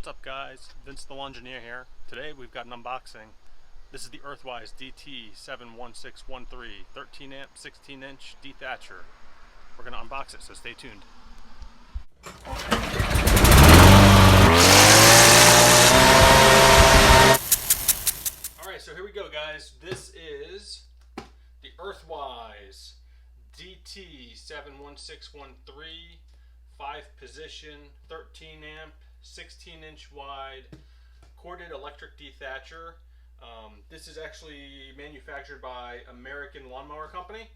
What's up guys, Vince the Engineer here. Today we've got an unboxing. This is the Earthwise DT71613 13 amp 16 inch Dethatcher. We're going to unbox it, so stay tuned. Alright, so here we go guys. This is the Earthwise DT71613 5 position 13 amp 16 inch wide corded electric dethatcher. This is actually manufactured by American Lawnmower Company.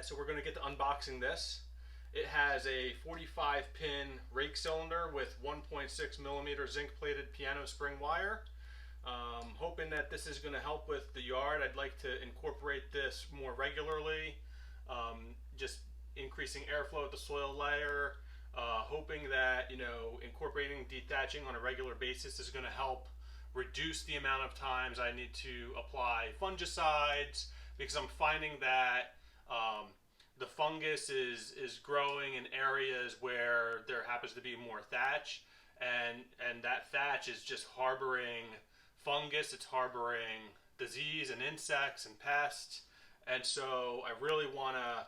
So we're going to get to unboxing this. It has a 45 pin rake cylinder with 1.6 millimeter zinc plated piano spring wire. Hoping that this is going to help with the yard. I'd like to incorporate this more regularly, just increasing airflow at the soil layer. Hoping that, incorporating dethatching on a regular basis is going to help reduce the amount of times I need to apply fungicides, because I'm finding that the fungus is growing in areas where there happens to be more thatch, and that thatch is just harboring fungus, it's harboring disease and insects and pests, and so I really want to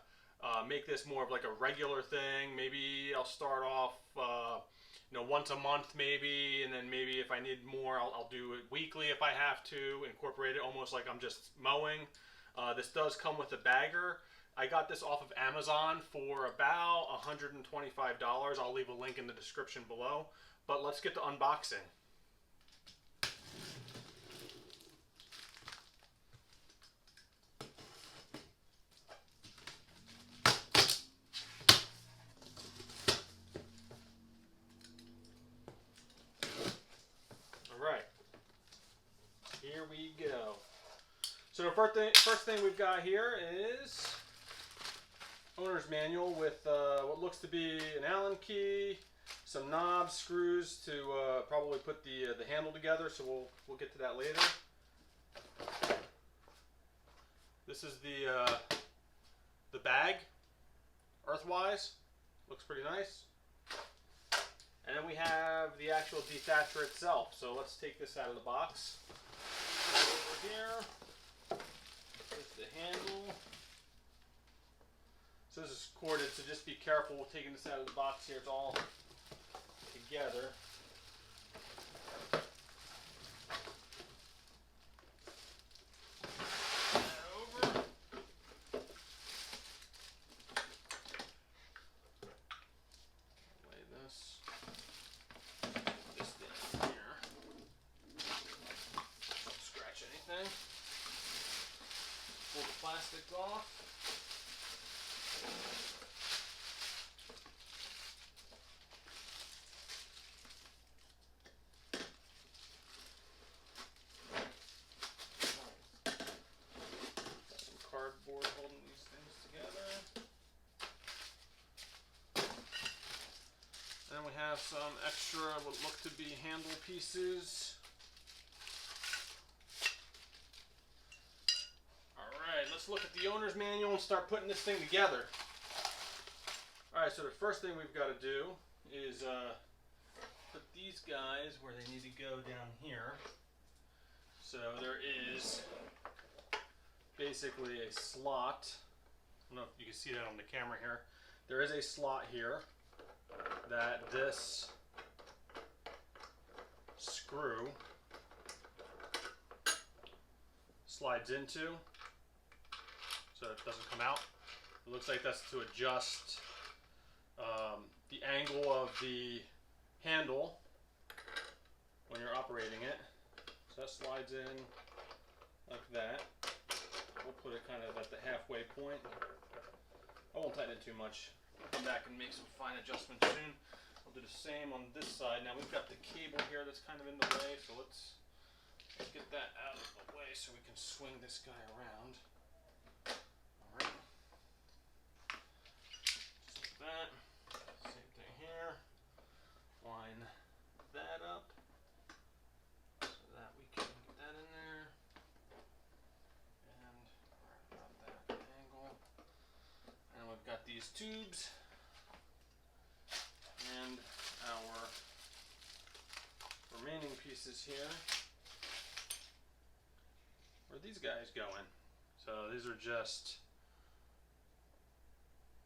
make this more of like a regular thing. Maybe I'll start off once a month maybe, and then maybe if I need more I'll do it weekly if I have to, incorporate it almost like I'm just mowing. This does come with a bagger. I got this off of Amazon for about $125. I'll leave a link in the description below, but let's get to unboxing. Here we go. So the first thing we've got here is owner's manual with what looks to be an Allen key, some knobs, screws to probably put the handle together. So we'll get to that later. This is the bag, Earthwise. Looks pretty nice. And then we have the actual dethatcher itself. So let's take this out of the box. Over here is the handle. So this is corded, so just be careful with taking this out of the box here. It's all together. Over. Lay this down here. Don't scratch anything. Pull the plastic off. Got some cardboard holding these things together. And then we have some extra what look to be handle pieces. Let's look at the owner's manual and start putting this thing together. Alright, so the first thing we've got to do is put these guys where they need to go down here. So there is basically a slot. I don't know if you can see that on the camera here. There is a slot here that this screw slides into, so it doesn't come out. It looks like that's to adjust the angle of the handle when you're operating it. So that slides in like that. We'll put it kind of at the halfway point. I won't tighten it too much. I'll come back and make some fine adjustments soon. I'll do the same on this side. Now we've got the cable here that's kind of in the way, so let's get that out of the way so we can swing this guy around. Alright. Just like that. Same thing here. Line that up so that we can get that in there. And right about that angle. And we've got these tubes and our pieces here. Where are these guys going? So these are just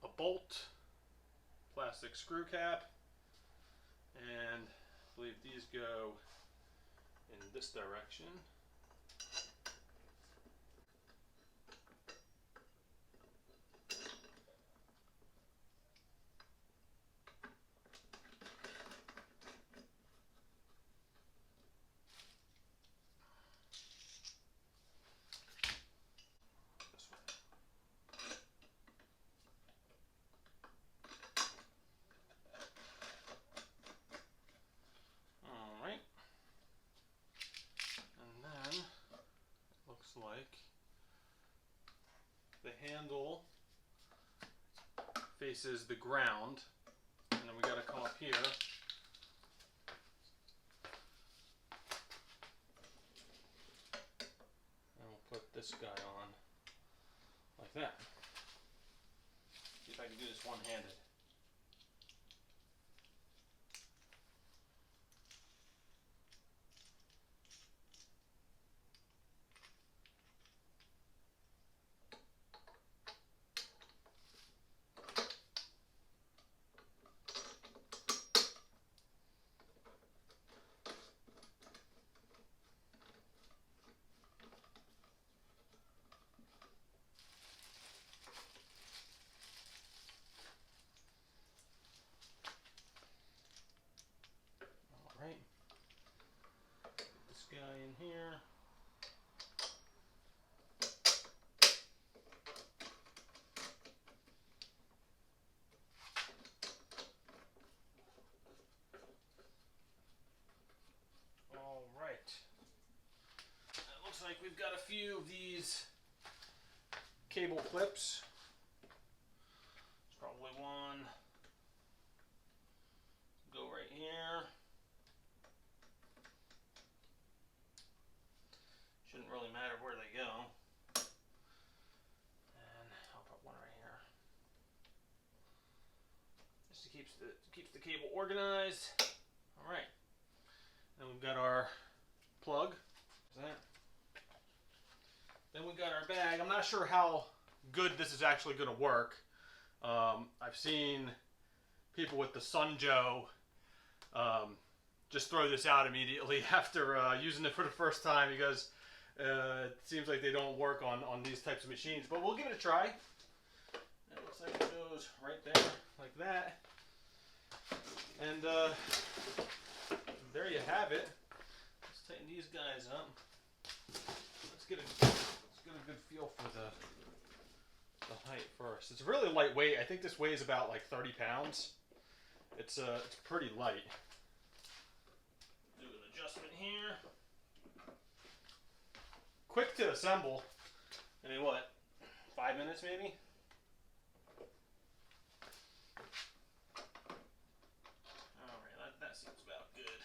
a bolt, plastic screw cap, and I believe these go in this direction. Like the handle faces the ground, and then we got to come up here and we'll put this guy on like that. See if I can do this one-handed. Alright, put this guy in here. Alright, it looks like we've got a few of these cable clips. There's probably one. Go right here. Shouldn't really matter where they go. And I'll put one right here. Just keeps the cable organized. Alright. Then we've got our plug. Then we've got our bag. I'm not sure how good this is actually going to work. I've seen people with the Sun Joe just throw this out immediately after using it for the first time because it seems like they don't work on these types of machines. But we'll give it a try. It looks like it goes right there, like that. And there you have it. Let's tighten these guys up. Let's get a good feel for the height first. It's really lightweight. I think this weighs about like 30 pounds. It's pretty light. Do an adjustment here. Quick to assemble. I mean, what? 5 minutes maybe? Alright, that seems about good.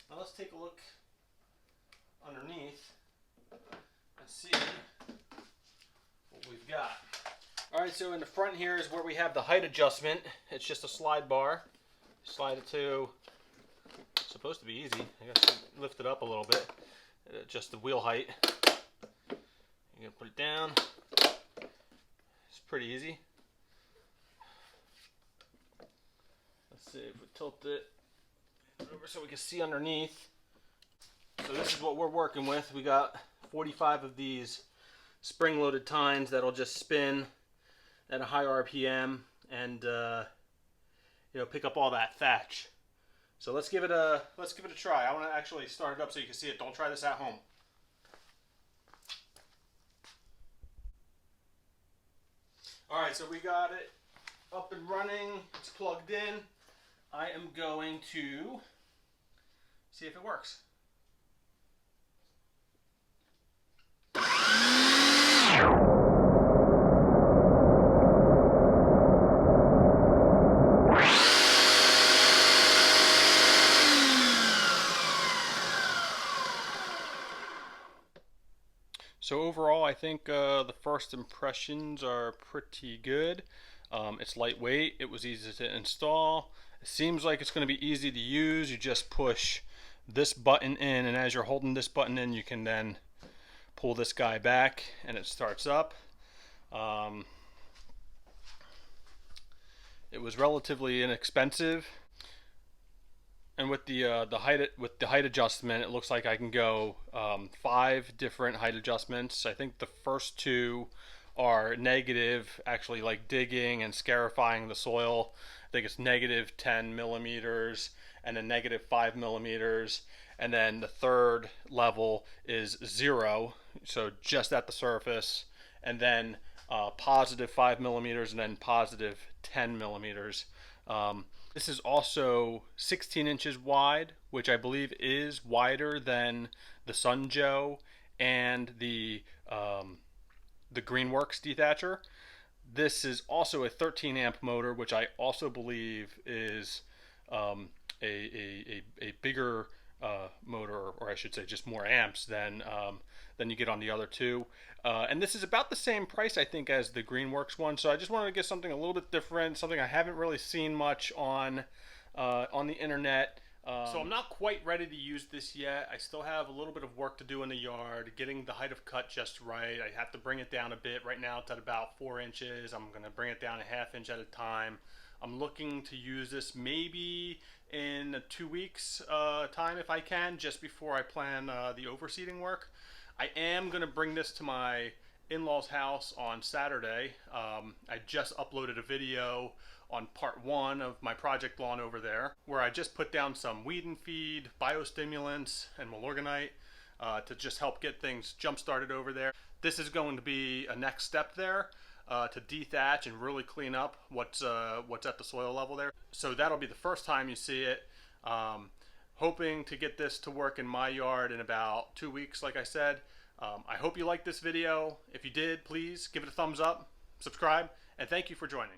Now let's take a look underneath and see what we've got. Alright, so in the front here is where we have the height adjustment. It's just a slide bar. Slide it to, it's supposed to be easy. I guess lift it up a little bit. Adjust the wheel height. You're going to put it down. It's pretty easy. Let's see if we tilt it over so we can see underneath. So this is what we're working with. We got 45 of these spring-loaded tines that'll just spin at a high RPM and pick up all that thatch. So let's give it a try. I want to actually start it up so you can see it. Don't try this at home. All right, so we got it up and running. It's plugged in. I am going to see if it works. So overall, I think the first impressions are pretty good. It's lightweight, it was easy to install. It seems like it's going to be easy to use. You just push this button in, and as you're holding this button in, you can then pull this guy back and it starts up. It was relatively inexpensive, and with the height adjustment, it looks like I can go 5 different height adjustments. I think the first 2 are negative, actually like digging and scarifying the soil. I think it's negative 10 millimeters and then negative 5 millimeters, and then the third level is 0, so just at the surface, and then positive 5 millimeters and then positive 10 millimeters. This is also 16 inches wide, which I believe is wider than the Sunjoe and the Greenworks Dethatcher. This is also a 13 amp motor, which I also believe is a bigger motor, or I should say just more amps than you get on the other 2. And this is about the same price, I think, as the Greenworks one. So I just wanted to get something a little bit different, something I haven't really seen much on the internet. So I'm not quite ready to use this yet. I still have a little bit of work to do in the yard, getting the height of cut just right. I have to bring it down a bit. Right now it's at about 4 inches. I'm going to bring it down a ½ inch at a time. I'm looking to use this maybe in 2 weeks time if I can, just before I plan the overseeding work. I am going to bring this to my in-laws house on Saturday. I just uploaded a video on part 1 of my project lawn over there, where I just put down some weed and feed, biostimulants, and Milorganite to just help get things jump started over there. This is going to be a next step there to dethatch and really clean up what's at the soil level there. So that'll be the first time you see it. Hoping to get this to work in my yard in about 2 weeks, like I said. I hope you liked this video. If you did, please give it a thumbs up, subscribe, and thank you for joining.